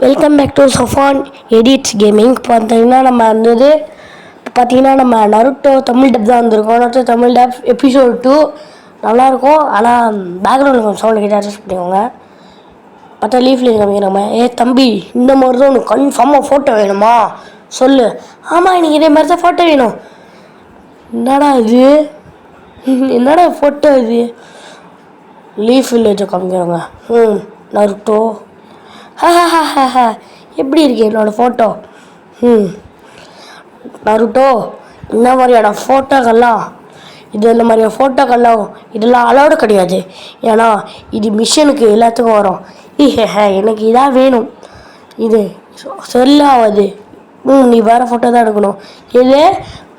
Welcome back to Safan edits gaming. பார்த்தீங்கன்னா நம்ம Naruto Tamil dub தான் வந்திருக்கோம். நருட்டோ தமிழ் டப் எபிசோட் 2 நல்லாயிருக்கும். ஆனால் பேக்ரவுண்டில் கொஞ்சம் சவுண்டு கிட்ட அட்ஜஸ்ட் பண்ணிக்கோங்க. பார்த்தா லீஃப்லேயும் காமிக்கிறோமா? தம்பி, இந்த மாதிரி தான் உனக்கு கன்ஃபார்மாக ஃபோட்டோ வேணுமா சொல்லு. ஆமாம், எனக்கு இதே மாதிரி தான் ஃபோட்டோ வேணும். என்னடா இது? என்னடா ஃபோட்டோ இது? லீஃப் வில்லேஜை காமிக்கிறோங்க. நருட்டோ எப்படி இருக்கு என்னோடய ஃபோட்டோ? நருட்டோ, இந்த மாதிரியான ஃபோட்டோக்கெல்லாம் இந்த மாதிரியான ஃபோட்டோக்கெல்லாம் இதெல்லாம் அலோடு கிடையாது. ஏன்னா இது மிஷனுக்கு எல்லாத்துக்கும் வரும். எனக்கு இதாக வேணும், இது சொல்லாவது. நீ வேறு ஃபோட்டோ தான் எடுக்கணும். இது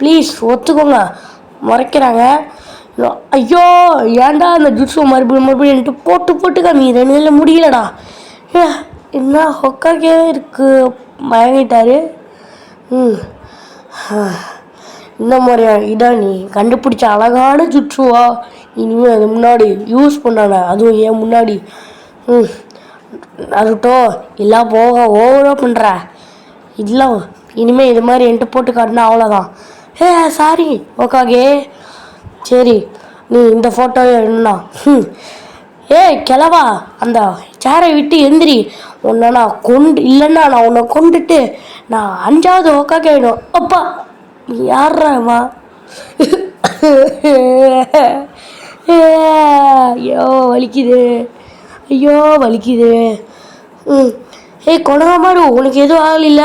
ப்ளீஸ் ஒத்துக்கோங்க. முறைக்கிறாங்க. ஐயோ, ஏன்டா அந்த ஜூஸோ மறுபடியும் என்கிட்ட போட்டு காமி 2 நாளில் முடியலடா. என்ன ஹொக்காக்கே இருக்கு, மயங்கிட்டாரு. இந்த மாதிரியா இதான் நீ கண்டுபிடிச்ச அழகான ஜுட்சுவா? இனிமேல் அது முன்னாடி யூஸ் பண்ணான, அதுவும் ஏன் முன்னாடி? நருட்டோ, எல்லாம் போக ஓவராக பண்ணுற இதெல்லாம். இனிமேல் இது மாதிரி என்கிட்ட போட்டு காட்டினா அவ்வளோதான். சாரி ஓக்காகே. சரி, நீ இந்த ஃபோட்டோ என்ன? கிளவா, அந்த சேரை விட்டு எந்திரி. உன்னை நான் இல்லைன்னா நான் உன்னை கொண்டுட்டு நான் 5வது ஒக்காக்கே ஆகிடும். அப்பா, யார்றாமா? ஐயோ வலிக்குது, ஐயோ வலிக்குது. கொணகமாரு, உனக்கு எதுவும் ஆகல?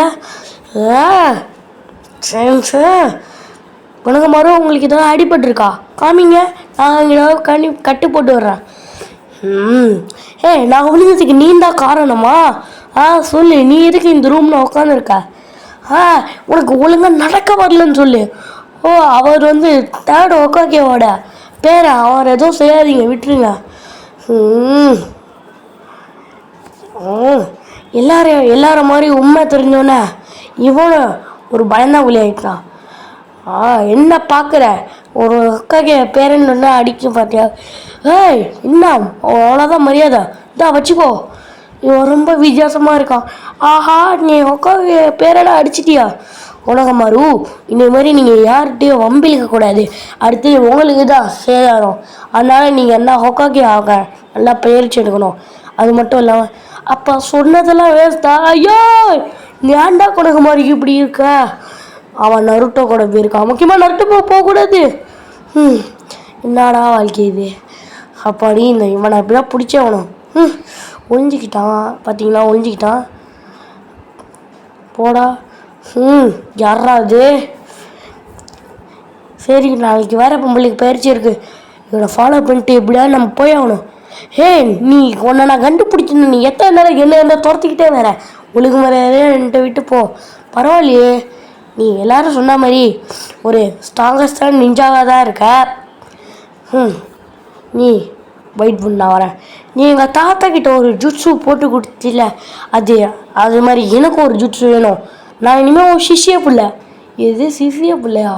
கொணகமாரு, உங்களுக்கு எதாவது அடிபட்டுருக்கா? காமிங்க, நான் இங்கே கட்டு போட்டு வர்றேன். நான் விழுந்ததுக்கு நீ தான் காரணமா? சொல்லு, நீ எதுக்கு இந்த ரூமில் உட்காந்துருக்க? உனக்கு ஒழுங்காக நடக்க வரலன்னு சொல்லு. அவர் வந்து 3rd ஒக்காக்கேவோட பேரை, அவர் எதுவும் செய்யாதீங்க, விட்டுருங்க. எல்லாரும் மாதிரி உண்மை தெரிஞ்சோன்னே இவனும் ஒரு பயந்தான் புள்ளி ஆகிட்டான். என்ன பார்க்குற? ஒரு அக்காக்கே பேரன்னு அடிக்க பார்த்தியா? என்ன அவ்வளோதான் மரியாதை, இதான் வச்சுக்கோ. இவன் ரொம்ப வித்தியாசமாக இருக்கான். ஆஹா, நீ அக்கா பேரெல்லாம் அடிச்சிட்டியா? உலகமாரு, இந்த மாதிரி நீங்கள் யார்கிட்டையும் வம்பிழுக்கக்கூடாது. அடுத்து உங்களுக்கு தான் சேதாரம். அதனால் நீங்கள் என்ன ஹொக்காக்கே ஆக நல்லா பயிற்சி எடுக்கணும். அது மட்டும் இல்லாமல் அப்போ சொன்னதெல்லாம் வேஸ்ட்டா? ஐயோ, ஏன்டா கொடகுமாரிக்கு இப்படி இருக்க? அவன் நருட்டோ கூட போயிருக்கான். முக்கியமாக நருட்டோ போகக்கூடாது. என்னடா வாழ்க்கை இது? அப்பாடி, இந்த இவனை அப்படிதான் பிடிச்சவனும் ஒழிஞ்சிக்கிட்டான். பார்த்தீங்களா, ஒழிஞ்சிக்கிட்டான். போடா. யாராவது? சரி, நாளைக்கு வேறு பொம்பளைக்கு பயிற்சி இருக்குது. இவனை ஃபாலோ பண்ணிட்டு எப்படியா நம்ம போய் ஆகணும். நீ உன்னை நான் கண்டுபிடிச்சிருந்த, நீ எத்தனை நேரம் என்ன இருந்தால் துரத்திக்கிட்டே வேற ஒழுங்கு முறையாவே என்கிட்ட விட்டு போ. பரவாயில்லையே, நீ எல்லாரும் சொன்ன மாதிரி ஒரு ஸ்ட்ராங்கஸ்டான நிஞ்சாவாக தான் இருக்க. நீ வெயிட் பண்ண வரேன். நீ எங்கள் தாத்தா கிட்ட ஒரு ஜுட்ஸு போட்டு கொடுத்தில, அது மாதிரி எனக்கும் ஒரு ஜுட்ஸு வேணும். நான் இனிமேல் ஒரு சிஷிய பிள்ளை. எது சிஷிய பிள்ளையா?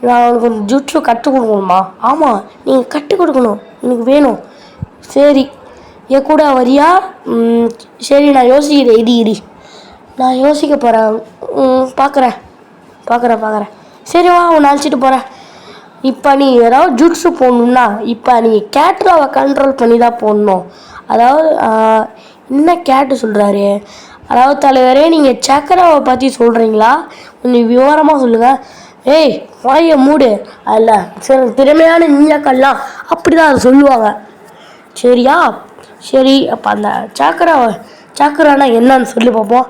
நான் உனக்கு ஒரு ஜுட்ஸு கற்றுக் கொடுக்கணுமா? ஆமாம், நீங்கள் கற்றுக் கொடுக்கணும், எனக்கு வேணும். சரி, என் கூட வரியா? சரி, நான் யோசிக்கிறேன். இடி நான் யோசிக்க போகிறேன். பார்க்குறேன். சரி வா, உன்னை அழைச்சிட்டு போகிறேன். இப்போ நீ ஏதாவது ஜுட்ஸு போடணுன்னா இப்போ நீ கேட்ராவை கண்ட்ரோல் பண்ணி தான் போடணும். அதாவது என்ன கேட்டு சொல்கிறாரு? அதாவது தலைவரே, நீங்கள் சக்கராவை பற்றி சொல்கிறீங்களா? கொஞ்சம் விவரமாக சொல்லுங்கள். வாயை மூடு. அதில் சில திறமையான நீஞ்சாக்கள்லாம் அப்படி தான் அதை சொல்லுவாங்க. சரியா? சரி, அப்போ அந்த சாக்கரானா என்னன்னு சொல்லி பார்ப்போம்.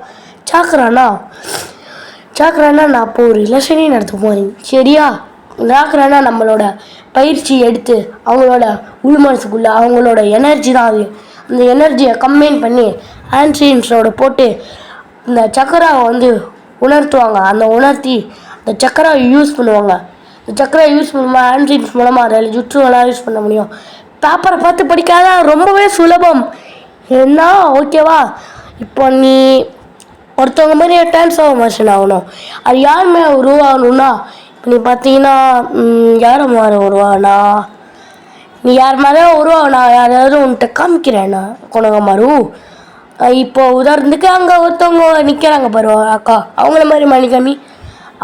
சாக்கரானா நான் அப்போ ஒரு இலட்சணையும் நடத்த போகிறேன். சரியா? சாக்கரானா நம்மளோட பயிற்சி எடுத்து அவங்களோட உள்மனசுக்குள்ளே அவங்களோட எனர்ஜி தான் அது. அந்த எனர்ஜியை கம்பைன் பண்ணி ஆன்சீன்ஸோட போட்டு இந்த சக்கராவை வந்து உணர்த்துவாங்க. உணர்த்தி அந்த சக்கராவை யூஸ் பண்ணுவாங்க. இந்த சக்கராவை யூஸ் பண்ணும்போது ஆன்சீன்ஸ் மூலமாக அதில் ஜுட்ஸுவெல்லாம் யூஸ் பண்ண முடியும். பேப்பரை பார்த்து படிக்காத, ரொம்பவே சுலபம். என்ன, ஓகேவா? இப்போ நீ ஒருத்தவங்க மாதிரி டிரான்ஸ்ஃபார்மேஷன் ஆகணும். அது யார் மேலே உருவாகணும்னா, இப்போ நீ பார்த்தீங்கன்னா யார் மேலே உருவாகனா? நீ யார் மேலே உருவாகனா? யாராவது உன்கிட்ட காமிக்கிறேண்ணா கொணகமாரு. இப்போ உதாரணத்துக்கு அங்கே ஒருத்தவங்க நிற்கிறாங்க பாரு அக்கா, அவங்கள மாதிரி மணிக்கம்மி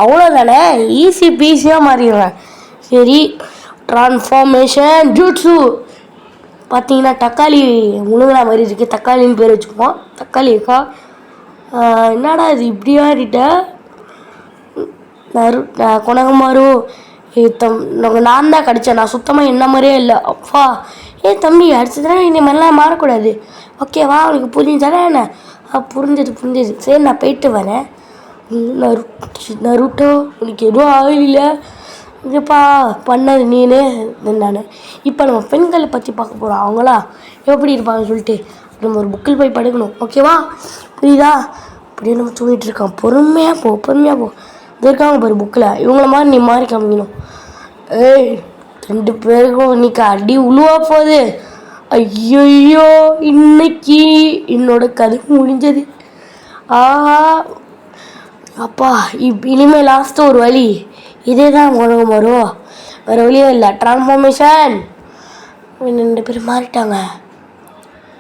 அவ்வளோதானே, ஈஸி பீஸியாக மாறிடுவேன். சரி, ட்ரான்ஸ்ஃபார்மேஷன் ஜூட்ஸு. பார்த்தீங்கன்னா தக்காளி முழுங்கின மாதிரி இருக்குது, தக்காளின்னு பேர் வச்சுக்குவோம். தக்காளி அக்கா, என்னடா இது இப்படி ஆடிட்ட கொணகமாரு. நான் தான் கடித்தேன், நான் சுத்தமாக என்ன மாதிரியே இல்லை. அப்பா தம்பி அடிச்சதுனா இந்த மாதிரிலாம் மாறக்கூடாது, ஓகேவா? உனக்கு புரிஞ்சுதானே என்ன? புரிஞ்சது. சரி, நான் போயிட்டு வரேன். நருட்டோ உனக்கு எதுவும் ஆகல, இதுப்பா பண்ணது நீனு. நான் இப்போ நம்ம பெண்களை பற்றி பார்க்க போகிறோம். அவங்களா எப்படி இருப்பாங்கன்னு சொல்லிட்டு நம்ம ஒரு புக்கில் போய் படிக்கணும், ஓகேவா? புரியுதா? அப்படியே நம்ம தூங்கிட்டு இருக்கோம். பொறுமையாக போ. இது இருக்காங்க பாரு புக்கில், இவங்கள மாதிரி நீ மாறி காமிக்கணும். ஏய், 2 பேருக்கும் இன்னைக்கு அடி உழுவா போகுது. ஐயோ, இன்னைக்கு என்னோட கதை முடிஞ்சது. அப்பா, இனிமேல் லாஸ்ட்டு ஒரு வழி இதே தான் உலகம் வரும், வேறு வழியே இல்லை. ட்ரான்ஸ்ஃபார்மேஷன். 2 பேரும் மாறிட்டாங்க.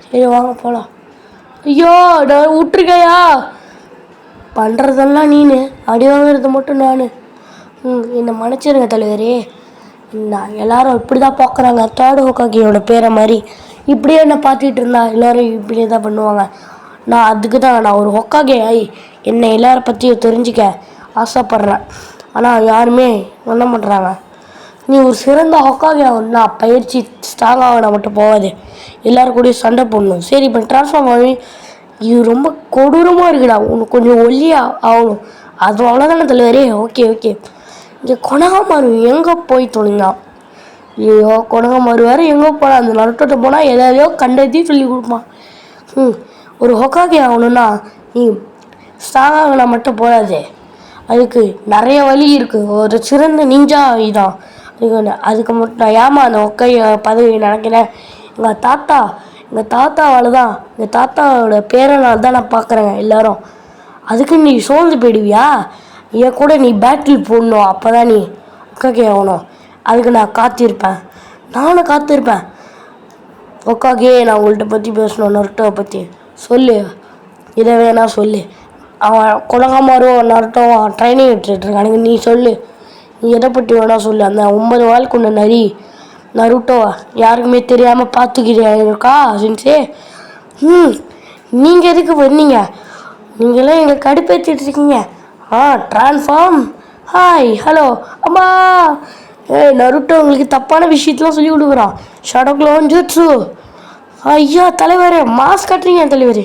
சரி வாங்க போகலாம். ஐயோ, நான் விட்டுருக்கையா? பண்ணுறதெல்லாம் நீனு, அடி வாங்குறது மட்டும் நான். என்னை மன்னிச்சிருங்க தலைவரே. நான் எல்லாரும் இப்படி தான் பார்க்குறாங்க, தேர்டு ஹோக்காகியோட பேரை மாதிரி இப்படியே என்ன பார்த்துட்டு இருந்தா எல்லோரும் இப்படியே தான் பண்ணுவாங்க. நான் அதுக்கு தான் நான் ஒரு ஹொக்காகே ஆகி என்னை எல்லாரை பற்றியும் தெரிஞ்சுக்க ஆசைப்பட்றேன். ஆனால் யாருமே பண்ண மாட்டுறாங்க. நீ ஒரு சிறந்த ஹொக்காகே ஆகணும்னா பயிற்சி ஸ்ட்ராங் ஆகினா மட்டும் போகாது, எல்லோரும் கூட சண்டை போடணும். சரி, இப்போ ட்ரான்ஸ்ஃபார்ம் ஆகி இது ரொம்ப கொடூரமாக இருக்குடா, உனக்கு கொஞ்சம் ஒல்லியாக ஆகணும். அது அவ்வளோதானே தலைவரே. ஓகே. இங்கே கொணகமாரு எங்கே போய் தொலைந்தான்? ஐயோ, கொணகமாரு வேறு எங்கே போனால் அந்த நருட்டோட்ட போனால் எதையோ கண்டதையும் சொல்லி கொடுப்பான். ஒரு ஹொக்காகே ஆகணும்னா நீ ஸ்ட்ராங் ஆகினா மட்டும் போகாது, அதுக்கு நிறைய வழி இருக்குது. ஒரு சிறந்த நிஞ்சா இதான் அதுக்கு மட்டும் நான் ஏமா அந்த ஹொக்காகே பதவி நினைக்கிறேன். எங்கள் தாத்தாவால் தான், எங்கள் தாத்தாவோட பேரனால் தான் நான் பார்க்குறேங்க எல்லாரும். அதுக்கு நீ சோர்ந்து போயிடுவியா? என் கூட நீ பேட்டில் போடணும், அப்போ தான் நீ ஹொக்காகே ஆகணும். அதுக்கு நான் நானும் காத்திருப்பேன். ஹொக்காகே, நான் உங்கள்கிட்ட பற்றி பேசணும், நருட்டோவை பற்றி சொல்லு, இதை வேணா சொல்லு. அவன் கொணகமாரும் நருட்டோவும் ட்ரைனிங் எடுத்துகிட்ருக்கானுங்க, நீ சொல்லு, நீ எதை பற்றி வேணா சொல்லு. அந்த 9 வால் கொண்ட நரி நருட்டோ யாருக்குமே தெரியாமல் பார்த்துக்கிறியா சின்சே? நீங்கள் எதுக்கு வந்தீங்க? நீங்களாம் எங்களை கடுப்பேற்றிட்டு இருக்கீங்க. ட்ரான்ஸ்ஃபார்ம். ஹாய், ஹலோ, அம்மா. நருட்டோ உங்களுக்கு தப்பான விஷயத்தெலாம் சொல்லி கொடுக்குறான். Shadow clone jutsu. ஐயா தலைவரே, மாஸ்க் கட்டுறீங்க தலைவரே.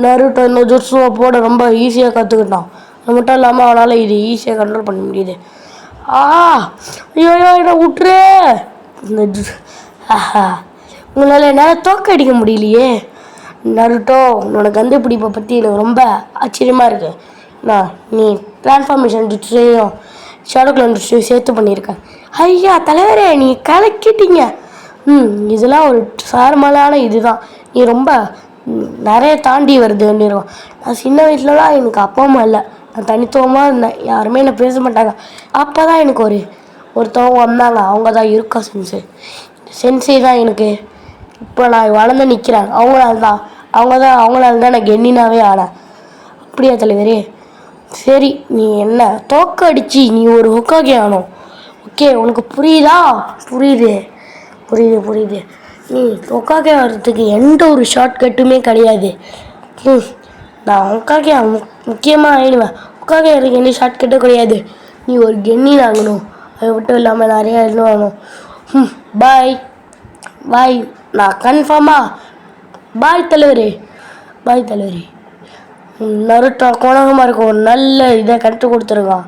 நருட்டோ இந்த ஜூட்ஸுவை போட ரொம்ப ஈஸியாக கற்றுக்கிட்டான். அது மட்டும் இல்லாமல் அவனால் இது ஈஸியாக கண்ட்ரோல் பண்ண முடியுது. ஐயோ என்ன விட்டுரு. உங்களால் என்னால் தோக்க அடிக்க முடியலையே. நருட்டோ, உன்னோட கண்டுபிடிப்பை பற்றி எனக்கு ரொம்ப ஆச்சரியமாக இருக்குது. நீ ட்ரான்ஸ்ஃபார்மேஷன் ஜூட்ஸையும் ஷாடோ க்ளோன் ஜூட்ஸையும் சேர்த்து பண்ணியிருக்கேன். ஐயா தலைவரே, நீ கலக்கிட்டீங்க. இதெல்லாம் ஒரு சார்மலான இதுதான். நீ ரொம்ப நிறைய தாண்டி வருதுன்னு. நான் சின்ன வயசுலலாம் எனக்கு அப்பா அம்மா இல்லை, நான் தனித்துவமாக இருந்தேன், யாருமே என்னை பேச மாட்டாங்க. அப்போ தான் எனக்கு ஒருத்தவங்க வந்தாங்க, அவங்க தான் இருக்கா சென்சே தான் எனக்கு இப்போ நான் வளர்ந்து நிற்கிறேன். அவங்களால தான் நான் கென்னினாவே ஆனேன். அப்படியா தலைவரே? சரி, நீ என்ன தோக்க அடிச்சு நீ ஒரு ஹொக்காகே ஆகணும், ஓகே? உனக்கு புரியுதா? புரியுது. நீ ஹொக்காகே ஆகிறதுக்கு எந்த ஒரு ஷார்ட்கட்டுமே கிடையாது. நான் ஹொக்காகே முக்கியமாக ஆகிடுவேன். ஹொக்காகே ஆகிறதுக்கு எந்த ஷார்ட்கட்டும் கிடையாது. நீ ஒரு கென்னின் ஆகணும், அது மட்டும் இல்லாமல் நிறையா இன்னும் ஆகணும். பாய். நான் கன்ஃபார்மா பாய் தலைவரே. நருட்டோ கொணகமாருக்கு ஒரு நல்ல இதை கற்றுக் கொடுத்துருக்கான்.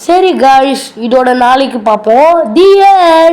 சரி காய்ஸ், இதோட நாளைக்கு பார்ப்போம். The end.